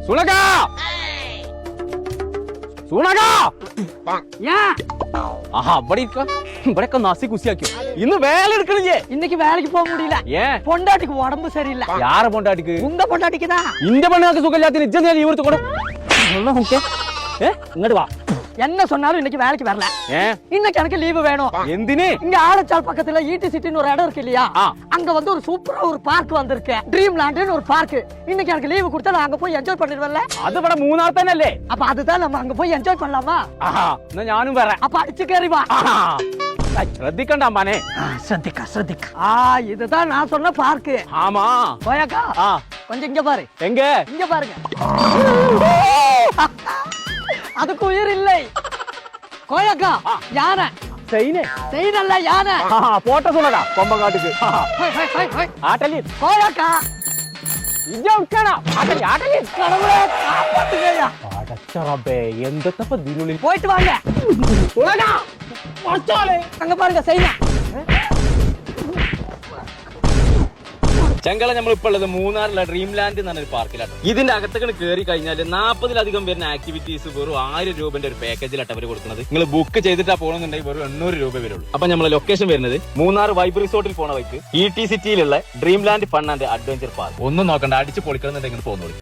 സുണക സുണക ആഹാ ഇവിടെയൊക്കെ നസി കുസിയാക്കിയോ ഇന്ന് വേല എടുക്കണില്ലേ இன்னைக்கு வேலைக்கு போக முடியல ஏன் பொண்டாட்டிக்கு உடம்பு சரியில்லை யார பொண்டாட்டிக்கு உங்க பொண்டாட்டிக்கு தான் இந்த பொண்ணாக்கு சுகல்லாத்தி நிஜம் லீவ் எடுத்து கொடு இங்கடு வா என்ன சொன்னாலும் இன்னைக்கு வேலைக்கு வரல ஏன் இன்னைக்கு எனக்கு லீவு வேணும் எந்தினே இங்க ஆலச்சால் பக்கத்துல ஈட்டி சிட்டின்னு ஒரு இடம் இருக்கு இல்லையா அங்க வந்து ஒரு சூப்பரா ஒரு பார்க் வந்திருக்கு ட்ரீம் லேண்ட்னு ஒரு பார்க் இன்னைக்கு எனக்கு லீவு கொடுத்தா நான் அங்க போய் என்ஜாய் பண்ணிடுவேன்ல அது ഇവിടെ മൂന്നാർ തന്നെയല്ലേ அப்ப அதுதான் நம்ம அங்க போய் என்ஜாய் பண்ணலாமா എന്നാ ഞാനും വരാം அப்ப அடிச்சு கேறி வா ശ്രദ്ധിക്കണ്ട അമ്മാനെ ശ്രദ്ധിക്ക இதுதான் நான் சொன்ன பார்க் ஆமா கோயாக்கா கொஞ்சம் இங்க பாரு எங்க இங்க பாருங்க அதுக்கு உயிர் இல்லை கோயாக்கா யானை செய்யல யானை போட்ட சொல்லடா கொம்பங்காட்டுக்கு ஆட்டலி கோயாக்கா ഇജ്ജ ഉൾക്കടാ ആട്ടലി ആട്ടലി கடவுளே காப்பாத்துங்கயா അടച്ചറബേ എന്തൊക്കെ ദിനുള്ളിൽ போயிட்டு வாங்க ഉളടാ മച്ചാലേ அங்க பாருங்க செய்யல ചെങ്കള നമ്മളിപ്പോ ഉള്ളത് മൂന്നാറിലെ ഡ്രീം ലാൻഡ് എന്ന് പറഞ്ഞ ഒരു പാർക്കിലാണ്. ഇതിന്റെ അകത്തേക്ക് കയറി കഴിഞ്ഞാൽ 40-ലധികം വരുന്ന ആക്ടിവിറ്റീസ് വെറും 1000 രൂപന്റെ ഒരു പാക്കേജിലായിട്ട് അവർ കൊടുക്കുന്നത്. നിങ്ങൾ ബുക്ക് ചെയ്തിട്ടാ പോകണമെന്നുണ്ടെങ്കിൽ വെറും 800 രൂപ വരുള്ളൂ. അപ്പൊ നമ്മളെ ലൊക്കേഷൻ വരുന്നത് മൂന്നാർ വൈബ് റിസോർട്ടിൽ പോണ വഴിക്ക് ET സിറ്റിയിലുള്ള dream land fun and adventure park. ഒന്നും നോക്കണ്ട, അടിച്ച് പൊളിക്കണമെന്നുണ്ടെങ്കിൽ പോകുന്നോളൂ.